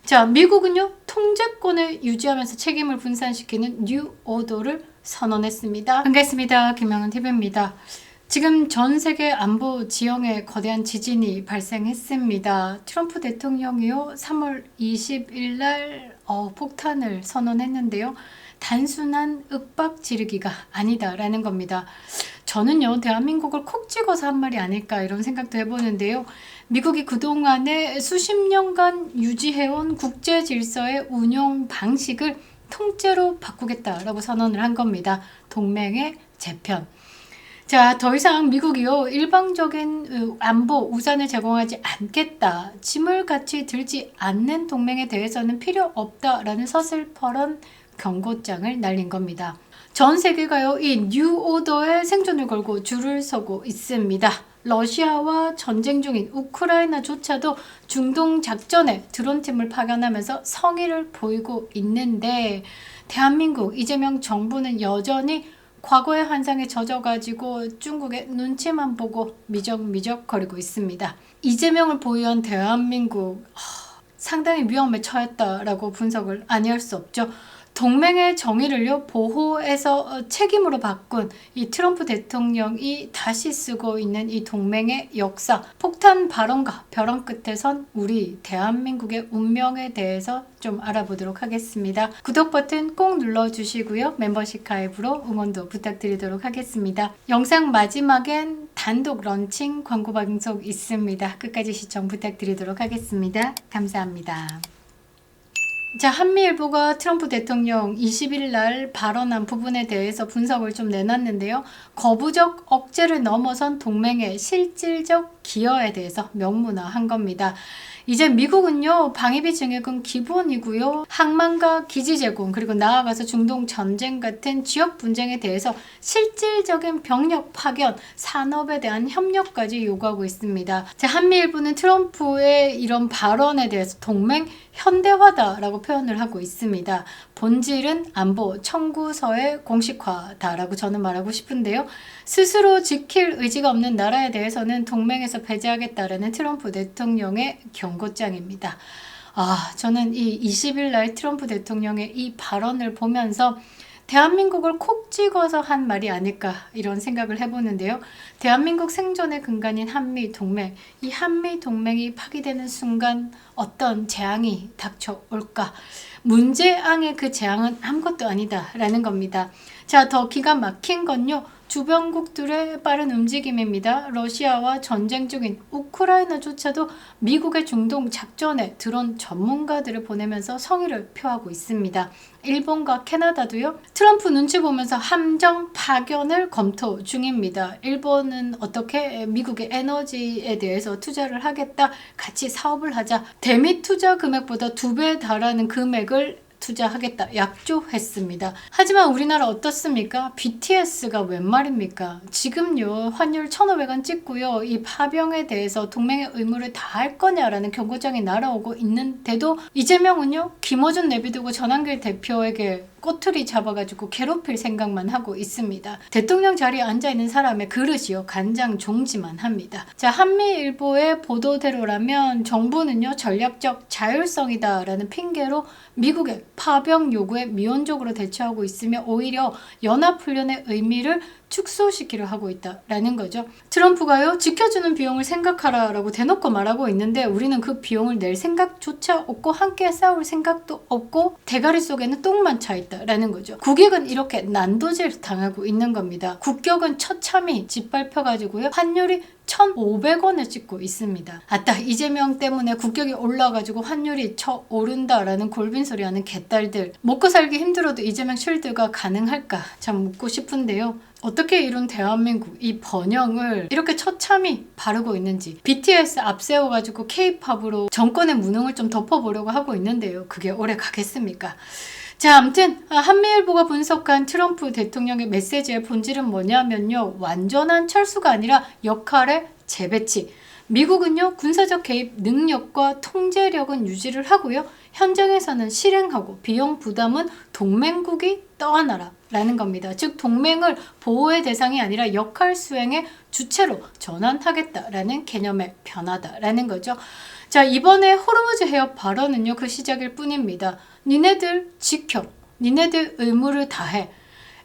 자, 미국은요, 통제권을 유지하면서 책임을 분산시키는 뉴 오더를 선언했습니다. 반갑습니다. 김영은 TV입니다. 지금 전 세계 안보 지형에 거대한 지진이 발생했습니다. 트럼프 대통령이요, 3월 20일 날 폭탄을 선언했는데요. 단순한 윽박 지르기가 아니다라는 겁니다. 저는요, 대한민국을 콕 찍어서 한 말이 아닐까 이런 생각도 해보는데요. 미국이 그동안에 수십 년간 유지해온 국제 질서의 운용 방식을 통째로 바꾸겠다라고 선언을 한 겁니다. 동맹의 재편. 자, 더 이상 미국이요, 일방적인 안보 우산을 제공하지 않겠다. 짐을 같이 들지 않는 동맹에 대해서는 필요 없다라는 서슬퍼런 경고장을 날린 겁니다. 전 세계가요, 이 뉴 오더에 생존을 걸고 줄을 서고 있습니다. 러시아와 전쟁 중인 우크라이나조차도 중동 작전에 드론팀을 파견하면서 성의를 보이고 있는데, 대한민국 이재명 정부는 여전히 과거의 환상에 젖어가지고 중국의 눈치만 보고 미적미적 거리고 있습니다. 이재명을 보유한 대한민국, 상당히 위험에 처했다라고 분석을 아니할 수 없죠. 동맹의 정의를요, 보호해서 책임으로 바꾼 이 트럼프 대통령이 다시 쓰고 있는 이 동맹의 역사, 폭탄 발언과 벼랑 끝에 선 우리 대한민국의 운명에 대해서 좀 알아보도록 하겠습니다. 구독 버튼 꼭 눌러주시고요. 멤버십 가입으로 응원도 부탁드리도록 하겠습니다. 영상 마지막엔 단독 런칭 광고 방송 있습니다. 끝까지 시청 부탁드리도록 하겠습니다. 감사합니다. 자, 한미일보가 트럼프 대통령 20일 날 발언한 부분에 대해서 분석을 좀 내놨는데요. 거부적 억제를 넘어선 동맹의 실질적 기여에 대해서 명문화한 겁니다. 이제 미국은요, 방위비 증액은 기본이고요. 항만과 기지 제공, 그리고 나아가서 중동 전쟁 같은 지역 분쟁에 대해서 실질적인 병력 파견, 산업에 대한 협력까지 요구하고 있습니다. 자, 한미일보는 트럼프의 이런 발언에 대해서 동맹 현대화다라고 표현을 하고 있습니다. 본질은 안보 청구서의 공식화다라고 저는 말하고 싶은데요. 스스로 지킬 의지가 없는 나라에 대해서는 동맹에서 배제하겠다라는 트럼프 대통령의 경고장입니다. 저는 이 20일 날 트럼프 대통령의 이 발언을 보면서 대한민국을 콕 찍어서 한 말이 아닐까 이런 생각을 해보는데요. 대한민국 생존의 근간인 한미동맹, 이 한미동맹이 파기되는 순간 어떤 재앙이 닥쳐올까? 문재앙의 그 재앙은 아무것도 아니다라는 겁니다. 자, 더 기가 막힌 건요, 주변국들의 빠른 움직임입니다. 러시아와 전쟁 중인 우크라이나조차도 미국의 중동 작전에 드론 전문가들을 보내면서 성의를 표하고 있습니다. 일본과 캐나다도요, 트럼프 눈치 보면서 함정 파견을 검토 중입니다. 일본은 어떻게 미국의 에너지에 대해서 투자를 하겠다, 같이 사업을 하자, 대미 투자 금액보다 2배 달하는 금액을 투자하겠다 약조했습니다. 하지만 우리나라 어떻습니까? BTS가 웬 말입니까? 지금요, 환율 1,500원 찍고요, 이 파병에 대해서 동맹의 의무를 다할 거냐라는 경고장이 날아오고 있는데도 이재명은요, 김어준 내비두고 전한길 대표에게 꼬투리 잡아가지고 괴롭힐 생각만 하고 있습니다. 대통령 자리에 앉아있는 사람의 그릇이요, 간장 종지만 합니다. 자, 한미일보의 보도대로라면 정부는요, 전략적 자율성이다라는 핑계로 미국의 파병 요구에 미온적으로 대처하고 있으며 오히려 연합훈련의 의미를 축소시키려 하고 있다라는 거죠. 트럼프가요, 지켜주는 비용을 생각하라라고 대놓고 말하고 있는데 우리는 그 비용을 낼 생각조차 없고 함께 싸울 생각도 없고 대가리 속에는 똥만 차 있다라는 거죠. 국익은 이렇게 난도질 당하고 있는 겁니다. 국격은 처참히 짓밟혀가지고요, 환율이 1,500원을 찍고 있습니다. 아따, 이재명 때문에 국격이 올라가지고 환율이 오른다라는 골빈소리 하는 개딸들, 먹고 살기 힘들어도 이재명 쉴드가 가능할까 참 묻고 싶은데요. 어떻게 이런 대한민국 이 번영을 이렇게 처참히 바르고 있는지, BTS 앞세워가지고 K-팝으로 정권의 무능을 좀 덮어보려고 하고 있는데요. 그게 오래 가겠습니까? 자, 아무튼 한미일보가 분석한 트럼프 대통령의 메시지의 본질은 뭐냐면요, 완전한 철수가 아니라 역할의 재배치. 미국은요, 군사적 개입 능력과 통제력은 유지를 하고요, 현장에서는 실행하고 비용 부담은 동맹국이 떠안아라 라는 겁니다. 즉 동맹을 보호의 대상이 아니라 역할 수행의 주체로 전환하겠다라는 개념의 변화다라는 거죠. 자, 이번에 호르무즈 해협 발언은요, 그 시작일 뿐입니다. 니네들 지켜, 니네들 의무를 다해,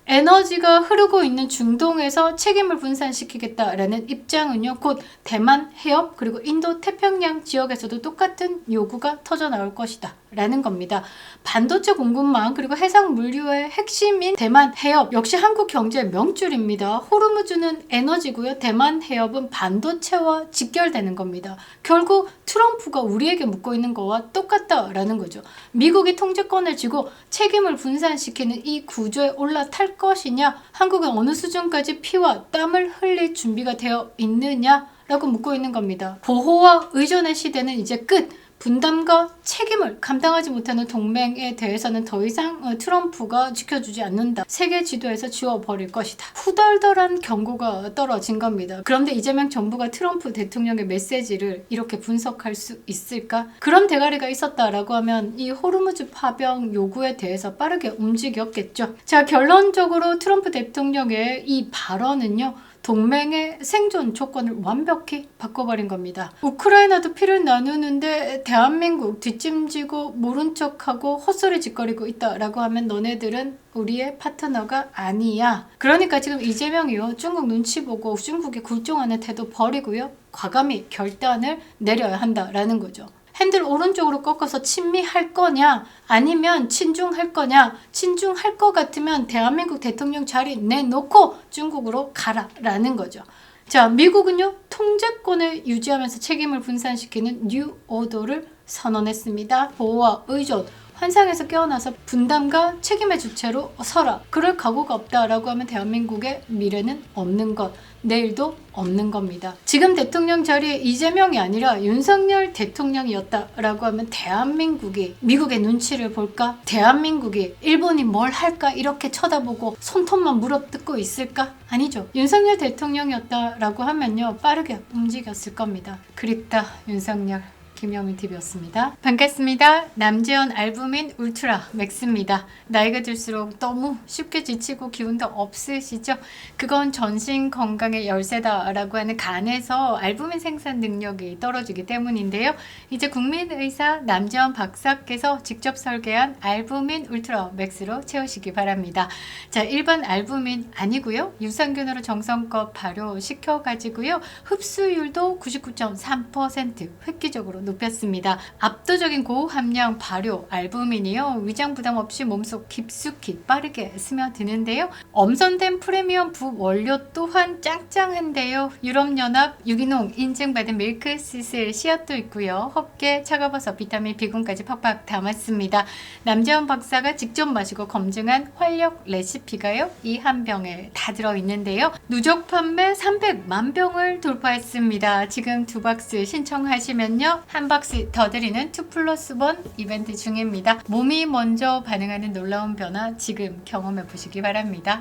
에너지가 흐르고 있는 중동에서 책임을 분산시키겠다라는 입장은요, 곧 대만 해협 그리고 인도 태평양 지역에서도 똑같은 요구가 터져 나올 것이다 라는 겁니다. 반도체 공급망 그리고 해상 물류의 핵심인 대만 해협 역시 한국 경제의 명줄입니다. 호르무즈는 에너지고요, 대만 해협은 반도체와 직결되는 겁니다. 결국 트럼프가 우리에게 묻고 있는 거와 똑같다라는 거죠. 미국이 통제권을 쥐고 책임을 분산시키는 이 구조에 올라탈 것이냐, 한국은 어느 수준까지 피와 땀을 흘릴 준비가 되어 있느냐라고 묻고 있는 겁니다. 보호와 의존의 시대는 이제 끝. 분담과 책임을 감당하지 못하는 동맹에 대해서는 더 이상 트럼프가 지켜주지 않는다. 세계 지도에서 지워버릴 것이다. 후덜덜한 경고가 떨어진 겁니다. 그런데 이재명 정부가 트럼프 대통령의 메시지를 이렇게 분석할 수 있을까? 그런 대가리가 있었다라고 하면 이 호르무즈 파병 요구에 대해서 빠르게 움직였겠죠. 자, 결론적으로 트럼프 대통령의 이 발언은요, 동맹의 생존 조건을 완벽히 바꿔버린 겁니다. 우크라이나도 피를 나누는데 대한민국 뒷짐지고 모른 척하고 헛소리 짓거리고 있다라고 하면 너네들은 우리의 파트너가 아니야. 그러니까 지금 이재명이요, 중국 눈치 보고 중국의 굴종하는 태도 버리고요, 과감히 결단을 내려야 한다라는 거죠. 핸들 오른쪽으로 꺾어서 친미할 거냐, 아니면 친중할 거냐. 친중할 것 같으면 대한민국 대통령 자리 내놓고 중국으로 가라 라는 거죠. 자, 미국은요, 통제권을 유지하면서 책임을 분산시키는 뉴 오더를 선언했습니다. 보호와 의존, 환상에서 깨어나서 분담과 책임의 주체로 서라. 그럴 각오가 없다라고 하면 대한민국의 미래는 없는 것, 내일도 없는 겁니다. 지금 대통령 자리에 이재명이 아니라 윤석열 대통령이었다라고 하면 대한민국이 미국의 눈치를 볼까? 대한민국이 일본이 뭘 할까? 이렇게 쳐다보고 손톱만 물어뜯고 있을까? 아니죠. 윤석열 대통령이었다라고 하면요, 빠르게 움직였을 겁니다. 그립다 윤석열. 김영민 TV였습니다. 반갑습니다. 남재현 알부민 울트라 맥스입니다. 나이가 들수록 너무 쉽게 지치고 기운도 없으시죠? 그건 전신 건강의 열쇠다라고 하는 간에서 알부민 생산 능력이 떨어지기 때문인데요. 이제 국민의사 남재현 박사께서 직접 설계한 알부민 울트라 맥스로 채우시기 바랍니다. 자, 일반 알부민 아니고요, 유산균으로 정성껏 발효시켜가지고요, 흡수율도 99.3% 획기적으로 높였습니다. 압도적인 고함량 발효 알부민이요, 위장 부담 없이 몸속 깊숙이 빠르게 스며드는데요. 엄선된 프리미엄 부원료 또한 짱짱한데요. 유럽연합 유기농 인증받은 밀크시슬 씨앗도 있고요. 헛개, 차가버섯, 비타민 B군까지 팍팍 담았습니다. 남재원 박사가 직접 마시고 검증한 활력 레시피가요, 이 한 병에 다 들어있는데요. 누적 판매 300만 병을 돌파했습니다. 지금 2박스 신청하시면요, 한 박스 더 드리는 2+1 이벤트 중입니다. 몸이 먼저 반응하는 놀라운 변화 지금 경험해 보시기 바랍니다.